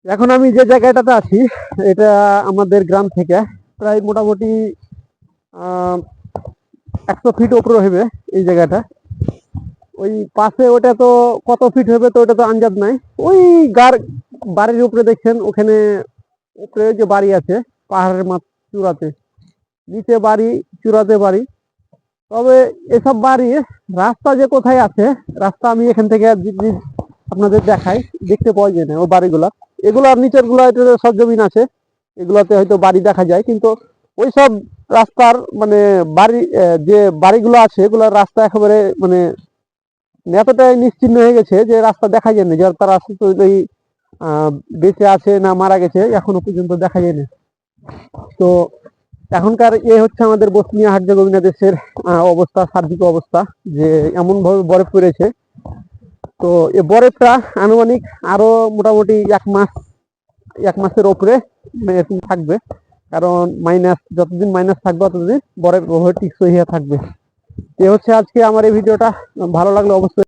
এখন আমি যে জায়গাটাতে আছি এটা আমাদের গ্রাম থেকে প্রায় মোটামুটি 100 ফিট উপরে হবে এই জায়গাটা। ওই পাশে ওটা তো কত ফিট হবে তো ওটা তো আন্দাজ নাই। ওই বাড়ির উপরে দেখছেন ওখানে উপরে যে বাড়ি আছে পাহাড়ের চূড়াতে, নিচে বাড়ি, চূড়াতে বাড়ি। তবে এসব বাড়ির রাস্তা যে কোথায় আছে, রাস্তা আমি এখান থেকে যদি আপনাদের দেখাই দেখতে পাওয়া যায় না। ও বাড়িগুলা, এগুলার নিচের গুলা সব জমিন আছে, এগুলাতে হয়তো বাড়ি দেখা যায়, কিন্তু ওই সব রাস্তার মানে বাড়ি যে বাড়িগুলো আছে এগুলার রাস্তা একেবারে মানে এতটাই নিশ্চিহ্ন হয়ে গেছে যে রাস্তা দেখা যায় না। যার তারা ওই বেঁচে আছে না মারা গেছে এখনো পর্যন্ত দেখা যায় না। তো এখনকার হচ্ছে আমাদের বসনিয়া হার্জেগোভিনা দেশের অবস্থা, সার্বিক অবস্থা, যে এমন ভাবে বরফ পড়েছে। তো এই বরফটা আনুমানিক আরো মোটামুটি এক মাসের উপরে থাকবে, কারণ যতদিন মাইনাস থাকবে ততদিন বরফ টিকসই হয়ে থাকবে। এ হচ্ছে আজকে আমার এই ভিডিওটা। ভালো লাগলে অবশ্যই